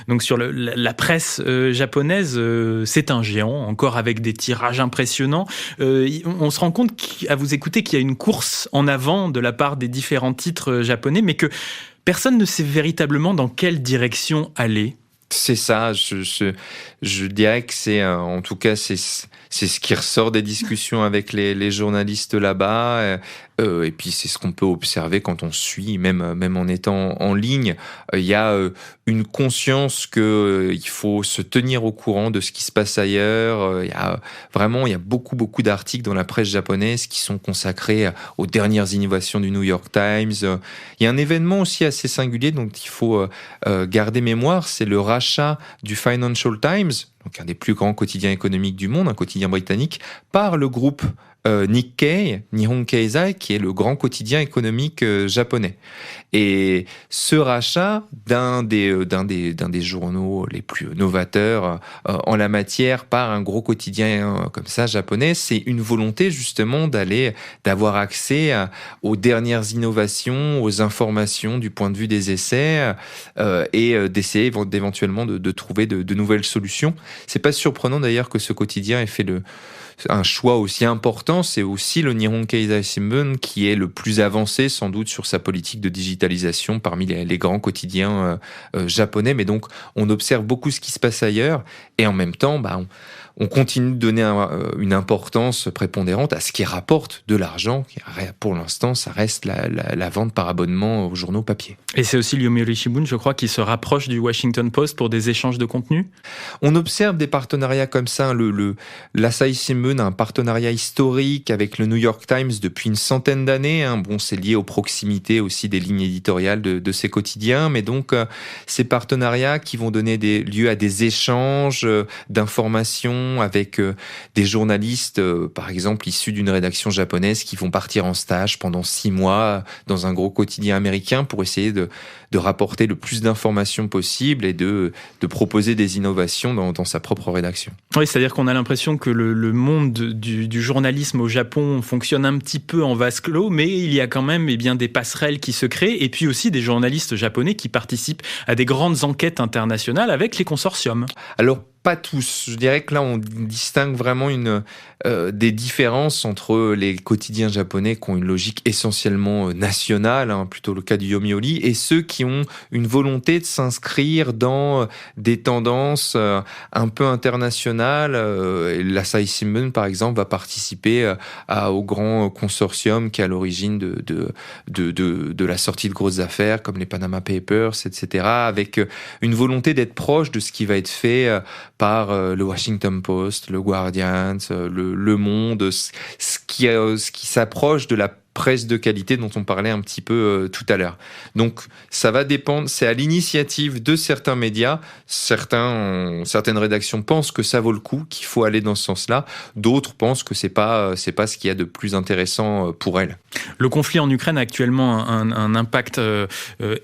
Donc sur la presse japonaise, c'est un géant, encore avec des tirages impressionnants. On se rend compte à vous écouter qu'il y a une course en avant de la part des différents titres japonais, mais que personne ne sait véritablement dans quelle direction aller. C'est ça, je dirais que c'est, en tout cas, c'est ce qui ressort des discussions avec les journalistes là-bas. Et puis c'est ce qu'on peut observer quand on suit, même en étant en ligne. Il y a une conscience que il faut se tenir au courant de ce qui se passe ailleurs. Il y a beaucoup d'articles dans la presse japonaise qui sont consacrés aux dernières innovations du New York Times. Il y a un événement aussi assez singulier dont il faut garder mémoire, c'est le rachat du Financial Times, donc un des plus grands quotidiens économiques du monde, un quotidien britannique, par le groupe Nikkei, Nihon Keizai, qui est le grand quotidien économique japonais. Et ce rachat d'un des journaux les plus novateurs en la matière par un gros quotidien comme ça japonais, c'est une volonté justement d'avoir accès aux dernières innovations, aux informations du point de vue des essais et d'essayer d'éventuellement de trouver de nouvelles solutions. C'est pas surprenant d'ailleurs que ce quotidien ait fait un choix aussi important. C'est aussi le Nihon Keizai Shimbun qui est le plus avancé sans doute sur sa politique de digitalisation parmi les grands quotidiens japonais. Mais donc on observe beaucoup ce qui se passe ailleurs et en même temps on continue de donner une importance prépondérante à ce qui rapporte de l'argent. Pour l'instant, ça reste la vente par abonnement aux journaux papier. Et c'est aussi Yomiuri Shimbun, je crois, qui se rapproche du Washington Post pour des échanges de contenu. On observe des partenariats comme ça. L'Asahi Shimbun a un partenariat historique avec le New York Times depuis une centaine d'années. C'est lié aux proximités aussi des lignes éditoriales de ces quotidiens. Mais donc, ces partenariats qui vont donner lieu à des échanges d'informations avec des journalistes, par exemple, issus d'une rédaction japonaise qui vont partir en stage pendant 6 mois dans un gros quotidien américain pour essayer de rapporter le plus d'informations possible et de proposer des innovations dans sa propre rédaction. Oui, c'est-à-dire qu'on a l'impression que le monde du journalisme au Japon fonctionne un petit peu en vase clos, mais il y a quand même des passerelles qui se créent et puis aussi des journalistes japonais qui participent à des grandes enquêtes internationales avec les consortiums. Alors, pas tous. Je dirais que là, on distingue vraiment des différences entre les quotidiens japonais qui ont une logique essentiellement nationale, plutôt le cas du Yomiuri, et ceux qui ont une volonté de s'inscrire dans des tendances un peu internationales. L'Asahi Shimbun, par exemple, va participer au grand consortium qui est à l'origine de la sortie de grosses affaires comme les Panama Papers, etc., avec une volonté d'être proche de ce qui va être fait par le Washington Post, le Guardian, le Monde, ce qui s'approche de la presse de qualité dont on parlait un petit peu tout à l'heure. Donc ça va dépendre, c'est à l'initiative de certains médias, certaines rédactions pensent que ça vaut le coup, qu'il faut aller dans ce sens-là, d'autres pensent que c'est pas ce qu'il y a de plus intéressant pour elles. Le conflit en Ukraine a actuellement un impact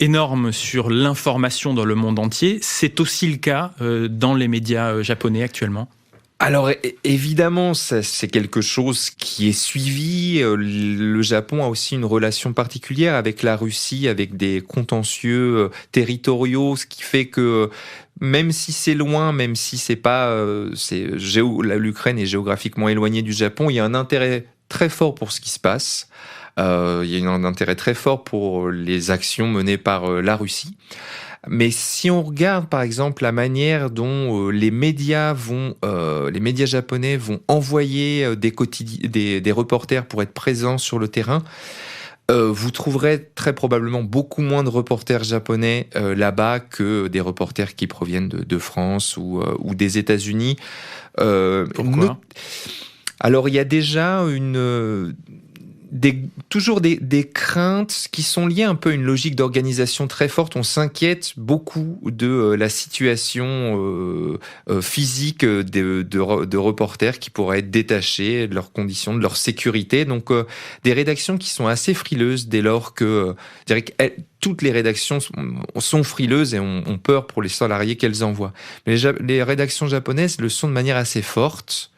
énorme sur l'information dans le monde entier. C'est aussi le cas dans les médias japonais actuellement. Alors évidemment, c'est quelque chose qui est suivi. Le Japon a aussi une relation particulière avec la Russie, avec des contentieux territoriaux, ce qui fait que même si c'est loin, même si c'est pas, l'Ukraine est géographiquement éloignée du Japon, il y a un intérêt très fort pour ce qui se passe. Il y a un intérêt très fort pour les actions menées par la Russie. Mais si on regarde par exemple la manière dont les médias japonais vont envoyer des reporters pour être présents sur le terrain, vous trouverez très probablement beaucoup moins de reporters japonais là-bas que des reporters qui proviennent de France ou des États-Unis. Pourquoi ? Alors il y a déjà toujours des craintes qui sont liées un peu à une logique d'organisation très forte. On s'inquiète beaucoup de la situation physique de reporters qui pourraient être détachés de leurs conditions, de leur sécurité. Donc des rédactions qui sont assez frileuses dès lors que je dirais que toutes les rédactions sont frileuses et ont peur pour les salariés qu'elles envoient. Mais les rédactions japonaises le sont de manière assez forte.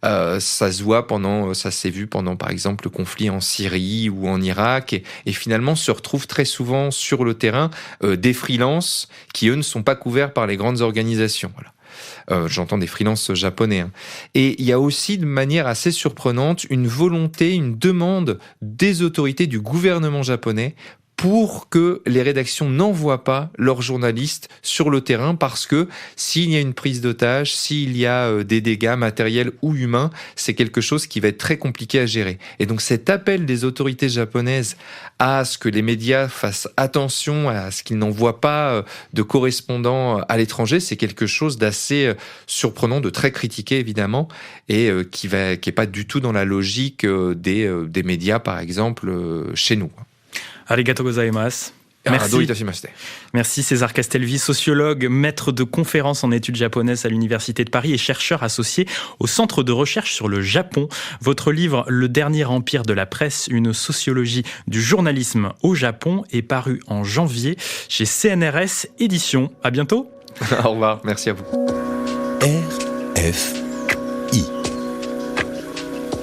Ça s'est vu pendant par exemple le conflit en Syrie ou en Irak et finalement se retrouvent très souvent sur le terrain des freelances qui eux ne sont pas couverts par les grandes organisations. Voilà. J'entends des freelances japonais. Hein. Et il y a aussi de manière assez surprenante une volonté, une demande des autorités du gouvernement japonais pour que les rédactions n'envoient pas leurs journalistes sur le terrain parce que s'il y a une prise d'otage, s'il y a des dégâts matériels ou humains, c'est quelque chose qui va être très compliqué à gérer. Et donc cet appel des autorités japonaises à ce que les médias fassent attention à ce qu'ils n'envoient pas de correspondants à l'étranger, c'est quelque chose d'assez surprenant, de très critiqué évidemment, et qui est pas du tout dans la logique des médias par exemple chez nous. Arigato gozaimasu. Merci César Castelvi, sociologue, maître de conférences en études japonaises à l'Université de Paris et chercheur associé au Centre de recherche sur le Japon. Votre livre « Le dernier empire de la presse, une sociologie du journalisme au Japon » est paru en janvier chez CNRS Éditions. À bientôt. Au revoir, merci à vous. RFI.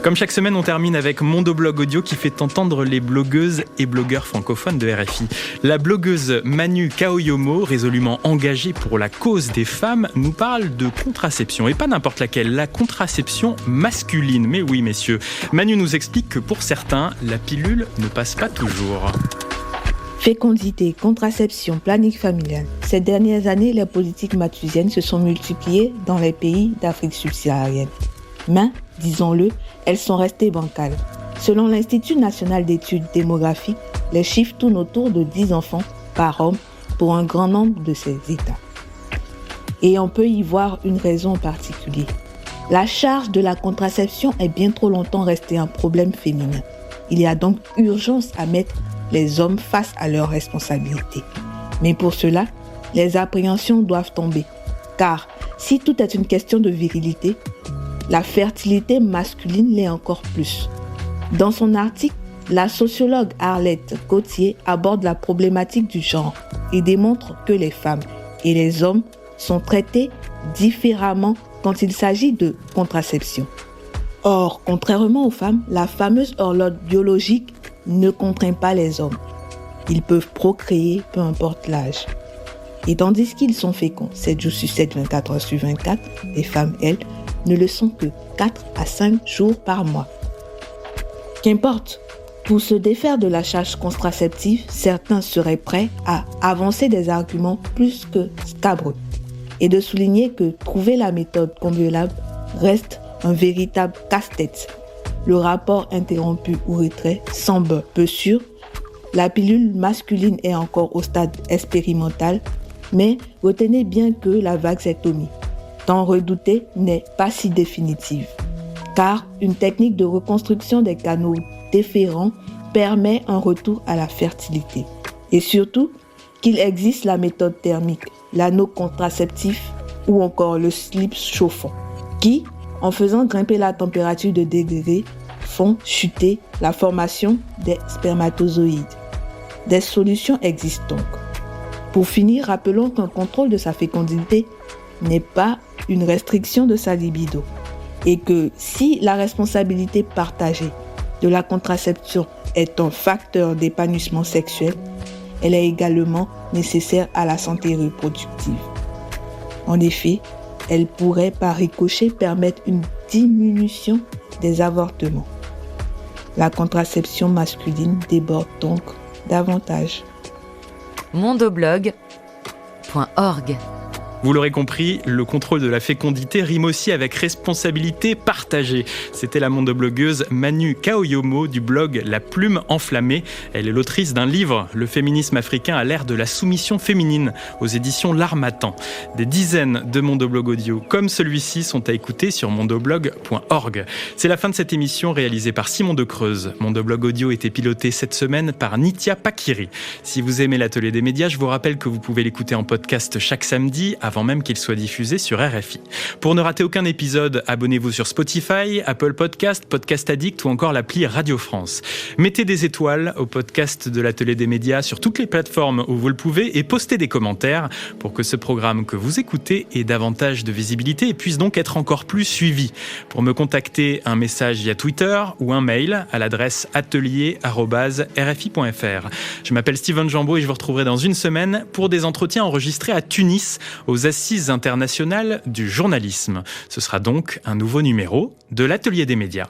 Comme chaque semaine, on termine avec Mondoblog Audio qui fait entendre les blogueuses et blogueurs francophones de RFI. La blogueuse Manu Kaoyomo, résolument engagée pour la cause des femmes, nous parle de contraception. Et pas n'importe laquelle, la contraception masculine. Mais oui, messieurs. Manu nous explique que pour certains, la pilule ne passe pas toujours. Fécondité, contraception, planning familial. Ces dernières années, les politiques malthusiennes se sont multipliées dans les pays d'Afrique subsaharienne. Mais, disons-le, elles sont restées bancales. Selon l'Institut national d'études démographiques, les chiffres tournent autour de 10 enfants par homme pour un grand nombre de ces États. Et on peut y voir une raison en particulier. La charge de la contraception est bien trop longtemps restée un problème féminin. Il y a donc urgence à mettre les hommes face à leurs responsabilités. Mais pour cela, les appréhensions doivent tomber. Car si tout est une question de virilité, la fertilité masculine l'est encore plus. Dans son article, la sociologue Arlette Gauthier aborde la problématique du genre et démontre que les femmes et les hommes sont traités différemment quand il s'agit de contraception. Or, contrairement aux femmes, la fameuse horloge biologique ne contraint pas les hommes. Ils peuvent procréer, peu importe l'âge. Et tandis qu'ils sont féconds 7 jours sur 7, 24 heures sur 24, les femmes, elles, ne le sont que 4 à 5 jours par mois. Qu'importe, pour se défaire de la charge contraceptive, certains seraient prêts à avancer des arguments plus que scabreux et de souligner que trouver la méthode convenable reste un véritable casse-tête. Le rapport interrompu ou retrait semble peu sûr. La pilule masculine est encore au stade expérimental, mais retenez bien que la vasectomie, tant redoutée, n'est pas si définitive. Car une technique de reconstruction des canaux déférents permet un retour à la fertilité. Et surtout, qu'il existe la méthode thermique, l'anneau contraceptif ou encore le slip chauffant, qui, en faisant grimper la température de degrés, font chuter la formation des spermatozoïdes. Des solutions existent donc. Pour finir, rappelons qu'un contrôle de sa fécondité n'est pas une restriction de sa libido et que si la responsabilité partagée de la contraception est un facteur d'épanouissement sexuel, elle est également nécessaire à la santé reproductive. En effet, elle pourrait par ricochet permettre une diminution des avortements. La contraception masculine déborde donc davantage. mondoblog.org Vous l'aurez compris, le contrôle de la fécondité rime aussi avec responsabilité partagée. C'était la mondoblogueuse Manu Kaoyomo du blog La Plume Enflammée. Elle est l'autrice d'un livre, Le féminisme africain à l'ère de la soumission féminine, aux éditions L'Harmattan. Des dizaines de mondoblogs audio comme celui-ci sont à écouter sur mondoblog.org. C'est la fin de cette émission réalisée par Simon de Creuse. Mondoblog audio était piloté cette semaine par Nithya Pakiri. Si vous aimez l'Atelier des médias, je vous rappelle que vous pouvez l'écouter en podcast chaque samedi, avant même qu'il soit diffusé sur RFI. Pour ne rater aucun épisode, abonnez-vous sur Spotify, Apple Podcast, Podcast Addict ou encore l'appli Radio France. Mettez des étoiles au podcast de l'Atelier des médias sur toutes les plateformes où vous le pouvez et postez des commentaires pour que ce programme que vous écoutez ait davantage de visibilité et puisse donc être encore plus suivi. Pour me contacter, un message via Twitter ou un mail à l'adresse atelier@rfi.fr. Je m'appelle Steven Jambeau et je vous retrouverai dans une semaine pour des entretiens enregistrés à Tunis aux Assises internationales du journalisme. Ce sera donc un nouveau numéro de l'Atelier des médias.